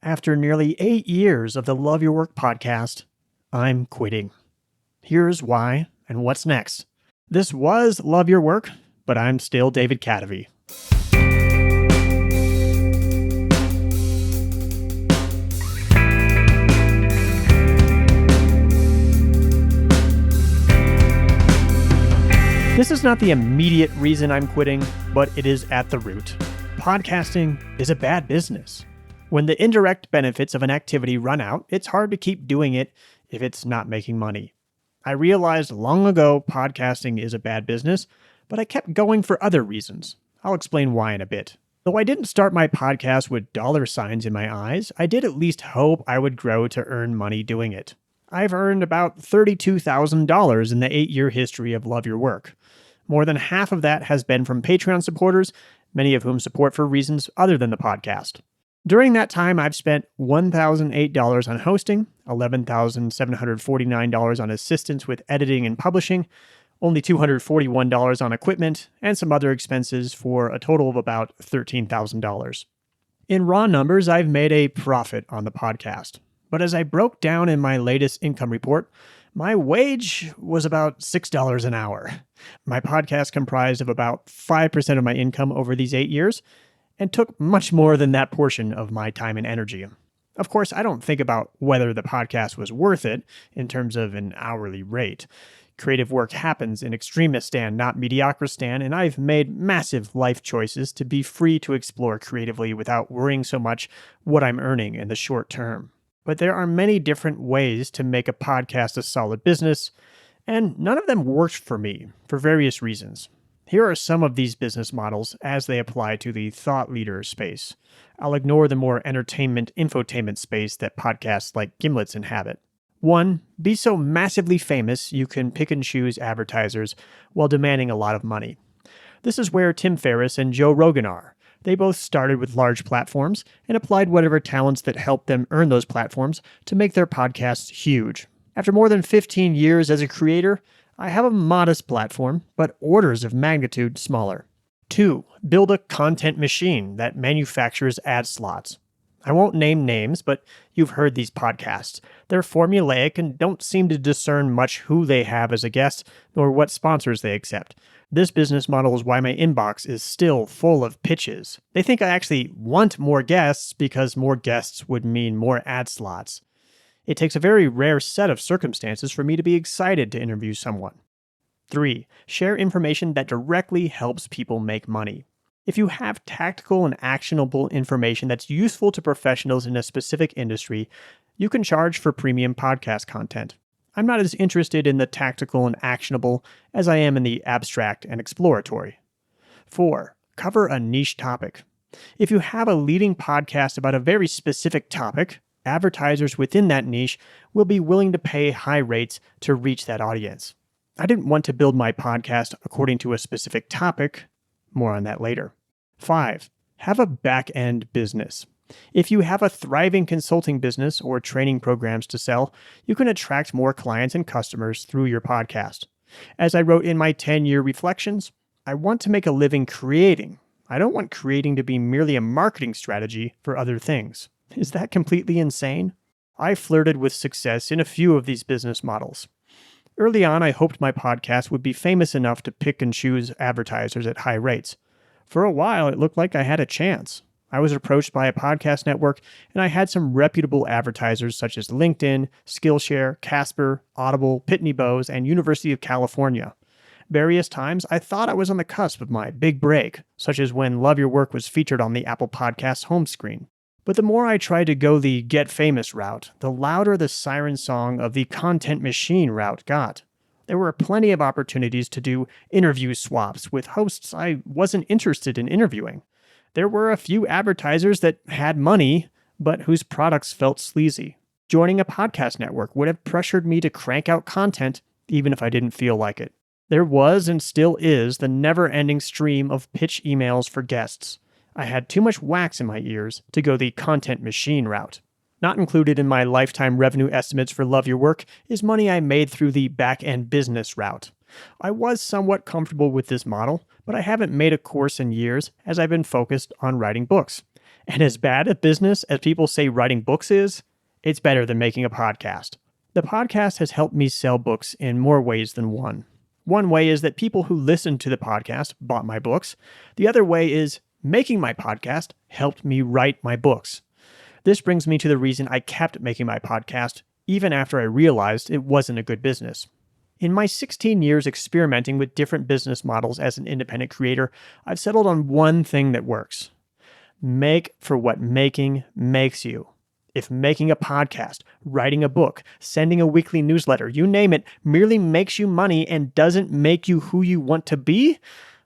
After nearly 8 years of the Love Your Work podcast, I'm quitting. Here's why and what's next. This was Love Your Work, but I'm still David Cadavy. This is not the immediate reason I'm quitting, but it is at the root. Podcasting is a bad business. When the indirect benefits of an activity run out, it's hard to keep doing it if it's not making money. I realized long ago podcasting is a bad business, but I kept going for other reasons. I'll explain why in a bit. Though I didn't start my podcast with dollar signs in my eyes, I did at least hope I would grow to earn money doing it. I've earned about $32,000 in the 8-year history of Love Your Work. More than half of that has been from Patreon supporters, many of whom support for reasons other than the podcast. During that time, I've spent $1,008 on hosting, $11,749 on assistance with editing and publishing, only $241 on equipment, and some other expenses for a total of about $13,000. In raw numbers, I've made a profit on the podcast. But as I broke down in my latest income report, my wage was about $6 an hour. My podcast comprised of about 5% of my income over these 8 years, and took much more than that portion of my time and energy. Of course, I don't think about whether the podcast was worth it in terms of an hourly rate. Creative work happens in Extremistan, not Mediocristan, and I've made massive life choices to be free to explore creatively without worrying so much what I'm earning in the short term. But there are many different ways to make a podcast a solid business, and none of them worked for me for various reasons. Here are some of these business models as they apply to the thought leader space. I'll ignore the more entertainment, infotainment space that podcasts like Gimlet's inhabit. 1. Be so massively famous you can pick and choose advertisers while demanding a lot of money. This is where Tim Ferriss and Joe Rogan are. They both started with large platforms and applied whatever talents that helped them earn those platforms to make their podcasts huge. After more than 15 years as a creator, I have a modest platform, but orders of magnitude smaller. 2. Build a content machine that manufactures ad slots. I won't name names, but you've heard these podcasts. They're formulaic and don't seem to discern much who they have as a guest nor what sponsors they accept. This business model is why my inbox is still full of pitches. They think I actually want more guests because more guests would mean more ad slots. It takes a very rare set of circumstances for me to be excited to interview someone. 3. Share information that directly helps people make money. If you have tactical and actionable information that's useful to professionals in a specific industry, you can charge for premium podcast content. I'm not as interested in the tactical and actionable as I am in the abstract and exploratory. 4. Cover a niche topic. If you have a leading podcast about a very specific topic, advertisers within that niche will be willing to pay high rates to reach that audience. I didn't want to build my podcast according to a specific topic. More on that later. 5. Have a back-end business. If you have a thriving consulting business or training programs to sell, you can attract more clients and customers through your podcast. As I wrote in my 10-year reflections, I want to make a living creating. I don't want creating to be merely a marketing strategy for other things. Is that completely insane? I flirted with success in a few of these business models. Early on, I hoped my podcast would be famous enough to pick and choose advertisers at high rates. For a while, it looked like I had a chance. I was approached by a podcast network, and I had some reputable advertisers such as LinkedIn, Skillshare, Casper, Audible, Pitney Bowes, and University of California. Various times, I thought I was on the cusp of my big break, such as when Love Your Work was featured on the Apple Podcasts home screen. But the more I tried to go the get famous route, the louder the siren song of the content machine route got. There were plenty of opportunities to do interview swaps with hosts I wasn't interested in interviewing. There were a few advertisers that had money, but whose products felt sleazy. Joining a podcast network would have pressured me to crank out content, even if I didn't feel like it. There was and still is the never-ending stream of pitch emails for guests. I had too much wax in my ears to go the content machine route. Not included in my lifetime revenue estimates for Love Your Work is money I made through the back-end business route. I was somewhat comfortable with this model, but I haven't made a course in years as I've been focused on writing books. And as bad at business as people say writing books is, it's better than making a podcast. The podcast has helped me sell books in more ways than one. One way is that people who listened to the podcast bought my books. The other way is making my podcast helped me write my books. This brings me to the reason I kept making my podcast, even after I realized it wasn't a good business. In my 16 years experimenting with different business models as an independent creator, I've settled on one thing that works. Make for what making makes you. If making a podcast, writing a book, sending a weekly newsletter, you name it, merely makes you money and doesn't make you who you want to be,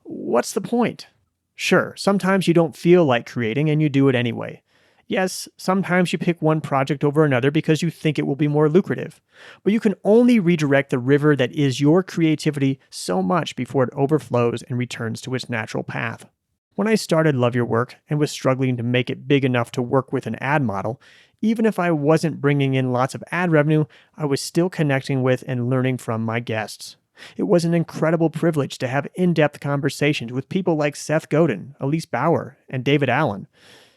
what's the point? Sure, sometimes you don't feel like creating and you do it anyway. Yes, sometimes you pick one project over another because you think it will be more lucrative. But you can only redirect the river that is your creativity so much before it overflows and returns to its natural path. When I started Love Your Work and was struggling to make it big enough to work with an ad model, even if I wasn't bringing in lots of ad revenue, I was still connecting with and learning from my guests. It was an incredible privilege to have in-depth conversations with people like Seth Godin, Elise Bauer, and David Allen.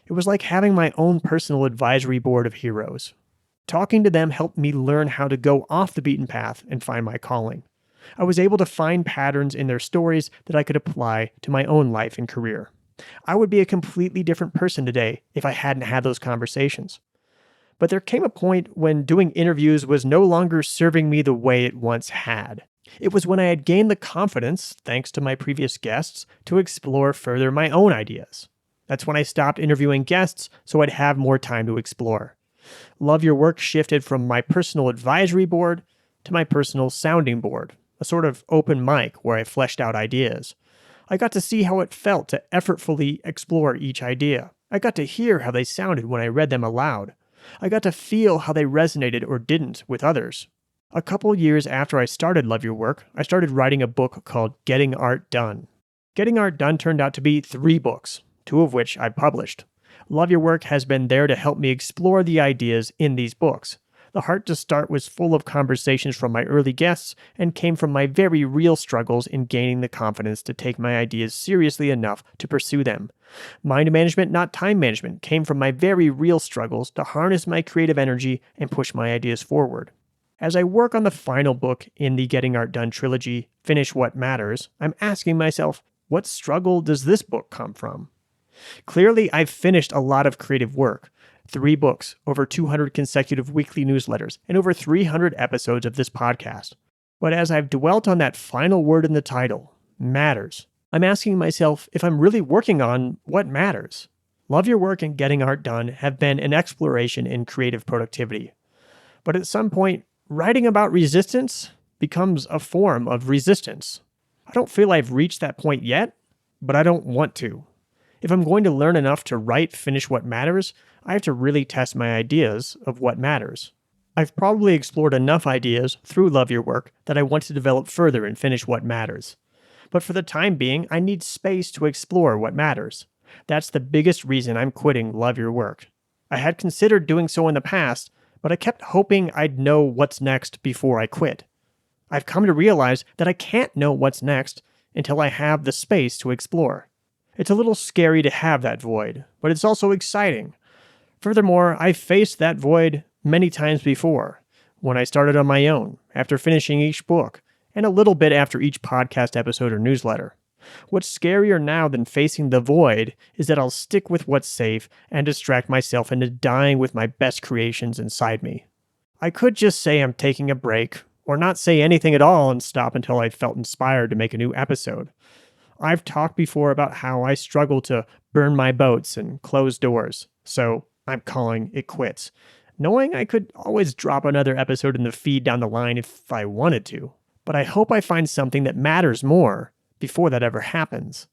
It was like having my own personal advisory board of heroes. Talking to them helped me learn how to go off the beaten path and find my calling. I was able to find patterns in their stories that I could apply to my own life and career. I would be a completely different person today if I hadn't had those conversations. But there came a point when doing interviews was no longer serving me the way it once had. It was when I had gained the confidence, thanks to my previous guests, to explore further my own ideas. That's when I stopped interviewing guests so I'd have more time to explore. Love Your Work shifted from my personal advisory board to my personal sounding board, a sort of open mic where I fleshed out ideas. I got to see how it felt to effortfully explore each idea. I got to hear how they sounded when I read them aloud. I got to feel how they resonated or didn't with others. A couple years after I started Love Your Work, I started writing a book called Getting Art Done. Getting Art Done turned out to be 3 books, 2 of which I published. Love Your Work has been there to help me explore the ideas in these books. The Heart to Start was full of conversations from my early guests and came from my very real struggles in gaining the confidence to take my ideas seriously enough to pursue them. Mind Management, Not Time Management came from my very real struggles to harness my creative energy and push my ideas forward. As I work on the final book in the Getting Art Done trilogy, Finish What Matters, I'm asking myself, what struggle does this book come from? Clearly, I've finished a lot of creative work. 3 books, over 200 consecutive weekly newsletters, and over 300 episodes of this podcast. But as I've dwelt on that final word in the title, matters, I'm asking myself if I'm really working on what matters. Love Your Work and Getting Art Done have been an exploration in creative productivity. But at some point, writing about resistance becomes a form of resistance. I don't feel I've reached that point yet, but I don't want to. If I'm going to learn enough to write Finish What Matters, I have to really test my ideas of what matters. I've probably explored enough ideas through Love Your Work that I want to develop further and finish what matters. But for the time being, I need space to explore what matters. That's the biggest reason I'm quitting Love Your Work. I had considered doing so in the past, but I kept hoping I'd know what's next before I quit. I've come to realize that I can't know what's next until I have the space to explore. It's a little scary to have that void, but it's also exciting. Furthermore, I've faced that void many times before, when I started on my own, after finishing each book, and a little bit after each podcast episode or newsletter. What's scarier now than facing the void is that I'll stick with what's safe and distract myself into dying with my best creations inside me. I could just say I'm taking a break, or not say anything at all and stop until I felt inspired to make a new episode. I've talked before about how I struggle to burn my boats and close doors, so I'm calling it quits, knowing I could always drop another episode in the feed down the line if I wanted to. But I hope I find something that matters more before that ever happens.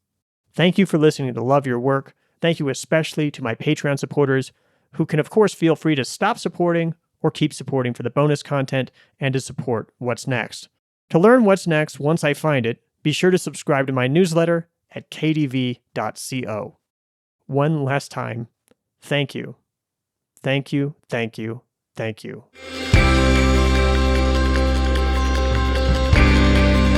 Thank you for listening to Love Your Work. Thank you especially to my Patreon supporters, who can of course feel free to stop supporting or keep supporting for the bonus content and to support what's next. To learn what's next once I find it, be sure to subscribe to my newsletter at kdv.co. One last time, thank you. Thank you, thank you, thank you.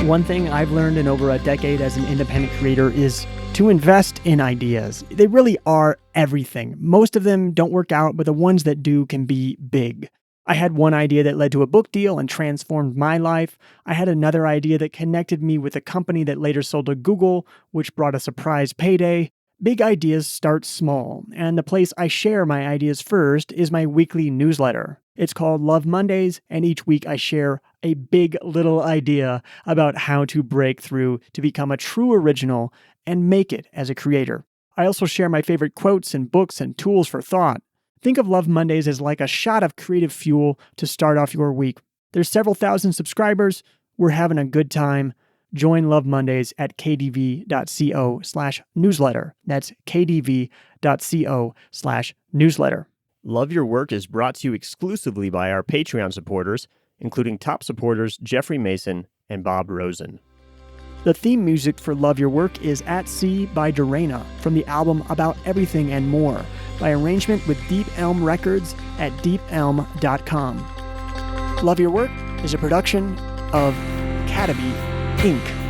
One thing I've learned in over a decade as an independent creator is to invest in ideas. They really are everything. Most of them don't work out, but the ones that do can be big. I had one idea that led to a book deal and transformed my life. I had another idea that connected me with a company that later sold to Google, which brought a surprise payday. Big ideas start small, and the place I share my ideas first is my weekly newsletter. It's called Love Mondays, and each week I share a big little idea about how to break through to become a true original and make it as a creator. I also share my favorite quotes and books and tools for thought. Think of Love Mondays as like a shot of creative fuel to start off your week. There's several thousand subscribers. We're having a good time. Join Love Mondays at kdv.co/newsletter. That's kdv.co/newsletter. Love Your Work is brought to you exclusively by our Patreon supporters, including top supporters Jeffrey Mason and Bob Rosen. The theme music for Love Your Work is At Sea by Dorena from the album About Everything and More, by arrangement with Deep Elm Records at deepelm.com. Love Your Work is a production of Academy Inc.